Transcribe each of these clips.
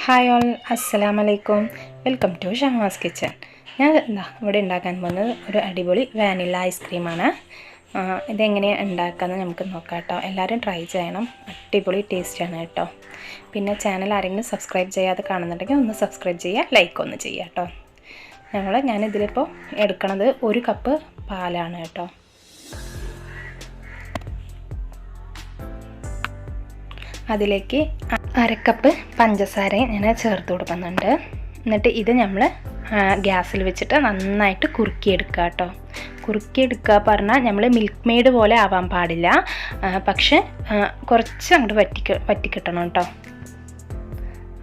Hi all, അസ്സലാമലൈക്കും. Welcome to Shahmas kitchen. ഞാൻ ഇവിടെ ഉണ്ടാക്കാൻ പോകുന്നത് ഒരു അടിപൊളി വാനില ഐസ്ക്രീമാണ്. ഇതെങ്ങനെയാണ് ഉണ്ടാക്കാമെന്ന് നമുക്ക് നോക്കാം കേട്ടോ. എല്ലാവരും ട്രൈ ചെയ്യണം, അടിപൊളി ടേസ്റ്റാണ് കേട്ടോ. പിന്നെ ചാനൽ ആരെങ്കിലും സബ്സ്ക്രൈബ് ചെയ്യാതെ കാണുന്നുണ്ടെങ്കിൽ ഒന്ന് സബ്സ്ക്രൈബ് ചെയ്യുക, ലൈക്ക് ഒന്ന് ചെയ്യുക കേട്ടോ. ഞാനിതിലിപ്പോൾ എടുക്കണത് 1 കപ്പ് പാലാണ് കേട്ടോ. അതിലേക്ക് 1/2 കപ്പ് പഞ്ചസാര ഞാൻ ചേർത്ത് കൊടുക്കുന്നുണ്ട്. എന്നിട്ട് ഇത് നമ്മൾ ഗ്യാസിൽ വെച്ചിട്ട് നന്നായിട്ട് കുറുക്കിയെടുക്കുക കേട്ടോ. കുറുക്കിയെടുക്കുക പറഞ്ഞാൽ നമ്മൾ മിൽക്ക് മെയ്ഡ് പോലെ ആവാൻ പാടില്ല, പക്ഷെ കുറച്ച് അങ്ങോട്ട് വറ്റിക്കിട്ടണം കേട്ടോ.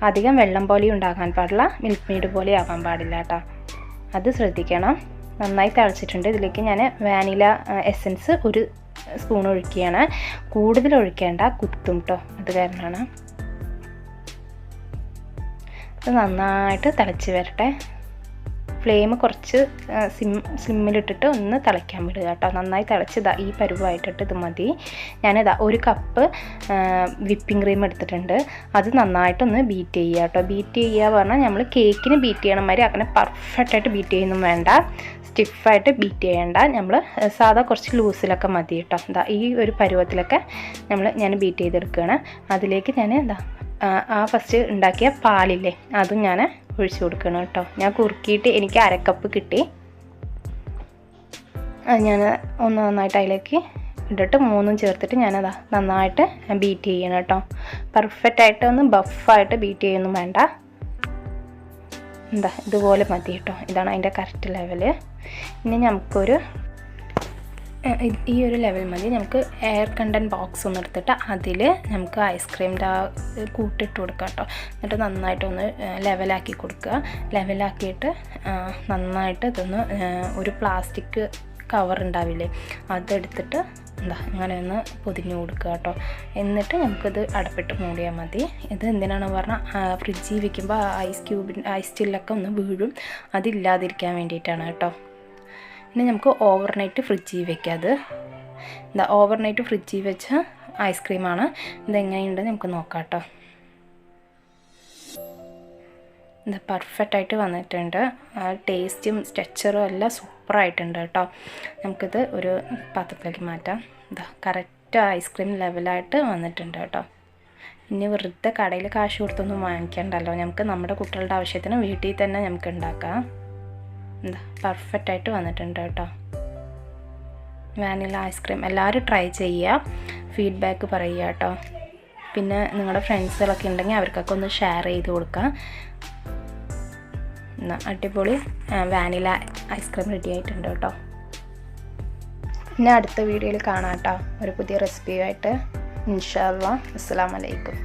അധികം വെള്ളം പോലെ ഉണ്ടാകാൻ പാടില്ല, മിൽക്ക് മെയ്ഡ് പോലെ ആവാൻ പാടില്ല കേട്ടോ. അത് ശ്രദ്ധിക്കണം. നന്നായി തിളച്ചിട്ടുണ്ട്. ഇതിലേക്ക് ഞാൻ വാനില എസൻസ് 1 സ്പൂൺ ഒഴിക്കുകയാണ്. കൂടുതൽ ഒഴിക്കേണ്ട, കുത്തും കേട്ടോ, അത് കാരണമാണ്. ഇത് നന്നായിട്ട് തിളച്ച് വരട്ടെ. ഫ്ലെയിം കുറച്ച് സിമ്മിലിട്ടിട്ട് ഒന്ന് തിളയ്ക്കാൻ വിടുക കേട്ടോ. നന്നായി തിളച്ച് ഈ പരുവായിട്ടിട്ട് ഇത് മതി. ഞാനിതാ 1 കപ്പ് വിപ്പിംഗ് ക്രീം എടുത്തിട്ടുണ്ട്. അത് നന്നായിട്ടൊന്ന് ബീറ്റ് ചെയ്യുക കേട്ടോ. ബീറ്റ് ചെയ്യുക പറഞ്ഞാൽ നമ്മൾ കേക്കിന് ബീറ്റ് ചെയ്യണ മാതിരി അങ്ങനെ പെർഫെക്റ്റായിട്ട് ബീറ്റ് ചെയ്യുന്നും വേണ്ട, സ്റ്റിഫായിട്ട് ബീറ്റ് ചെയ്യേണ്ട. നമ്മൾ സാധാ കുറച്ച് ലൂസിലൊക്കെ മതി കേട്ടോ. ഈ ഒരു പരുവത്തിലൊക്കെ ഞാൻ ബീറ്റ് ചെയ്തെടുക്കുകയാണ്. അതിലേക്ക് ഞാൻ ഫസ്റ്റ് ഉണ്ടാക്കിയ പാലില്ലേ, അതും ഞാൻ ഒഴിച്ചു കൊടുക്കണം കേട്ടോ. ഞാൻ കുറുക്കിയിട്ട് എനിക്ക് 1/2 കപ്പ് കിട്ടി. അത് ഞാൻ ഒന്ന് നന്നായിട്ട് അതിലേക്ക് ഇട്ടിട്ട് 3 ചേർത്തിട്ട് ഞാനതാ നന്നായിട്ട് ബീറ്റ് ചെയ്യണം കേട്ടോ. പെർഫെക്റ്റായിട്ട് ഒന്ന് ബഫായിട്ട് ബീറ്റ് ചെയ്യൊന്നും വേണ്ട. ഇതുപോലെ മതി കേട്ടോ. ഇതാണ് അതിൻ്റെ കറക്റ്റ് ലെവല്. ഇനി നമുക്കൊരു ഈ ഒരു ലെവൽ മതി. നമുക്ക് എയർ കണ്ടൻറ്റ് ബോക്സ് ഒന്ന് എടുത്തിട്ട് അതിൽ നമുക്ക് ഐസ്ക്രീമിൻ്റെ കൂട്ടിട്ട് കൊടുക്കുക കേട്ടോ. എന്നിട്ട് നന്നായിട്ടൊന്ന് ലെവലാക്കി കൊടുക്കുക. ലെവലാക്കിയിട്ട് നന്നായിട്ട് ഇതൊന്ന് ഒരു പ്ലാസ്റ്റിക് കവർ ഉണ്ടാവില്ലേ, അതെടുത്തിട്ട് അങ്ങനെ ഒന്ന് പൊതിഞ്ഞ് കൊടുക്കുക കേട്ടോ. എന്നിട്ട് നമുക്കിത് അടപ്പിട്ട് മൂടിയാൽ മതി. ഇത് എന്തിനാണെന്ന് പറഞ്ഞാൽ ഫ്രിഡ്ജിൽ വെക്കുമ്പോൾ ഐസ് ചില്ലൊക്കെ ഒന്ന് വീഴും, അതില്ലാതിരിക്കാൻ വേണ്ടിയിട്ടാണ് കേട്ടോ. ഇനി നമുക്ക് ഓവർനൈറ്റ് ഫ്രിഡ്ജിൽ വെക്കാം. അത് ഓവർനൈറ്റ് ഫ്രിഡ്ജിൽ വെച്ച ഐസ്ക്രീമാണ്. ഇതെങ്ങനെയുണ്ടെന്ന് നമുക്ക് നോക്കാം കേട്ടോ. ഇത് പെർഫെക്റ്റായിട്ട് വന്നിട്ടുണ്ട്. ടേസ്റ്റും സ്ട്രക്ചറും എല്ലാം സൂപ്പറായിട്ടുണ്ട് കേട്ടോ. നമുക്കിത് ഒരു പാത്രത്തിലേക്ക് മാറ്റാം. കറക്റ്റ് ഐസ്ക്രീം ലെവലായിട്ട് വന്നിട്ടുണ്ട് കേട്ടോ. ഇനി വെറുതെ കടയിൽ കാശ് കൊടുത്തൊന്നും വാങ്ങിക്കണ്ടല്ലോ. നമുക്ക് നമ്മുടെ കുട്ടികളുടെ ആവശ്യത്തിന് വീട്ടിൽ തന്നെ നമുക്ക് ഉണ്ടാക്കാം. പെർഫെക്റ്റായിട്ട് വന്നിട്ടുണ്ട് കേട്ടോ. വാനില ഐസ്ക്രീം എല്ലാവരും ട്രൈ ചെയ്യുക, ഫീഡ്ബാക്ക് പറയുക കേട്ടോ. പിന്നെ നിങ്ങളുടെ ഫ്രണ്ട്സുകളൊക്കെ ഉണ്ടെങ്കിൽ അവർക്കൊക്കെ ഒന്ന് ഷെയർ ചെയ്ത് കൊടുക്കുക. അടിപൊളി വാനില ഐസ്ക്രീം റെഡി ആയിട്ടുണ്ട് കേട്ടോ. പിന്നെ അടുത്ത വീഡിയോയിൽ കാണാം കേട്ടോ, ഒരു പുതിയ റെസിപ്പിയുമായിട്ട്. ഇൻഷാ അല്ലാഹ്. അസ്സലാമു അലൈക്കും.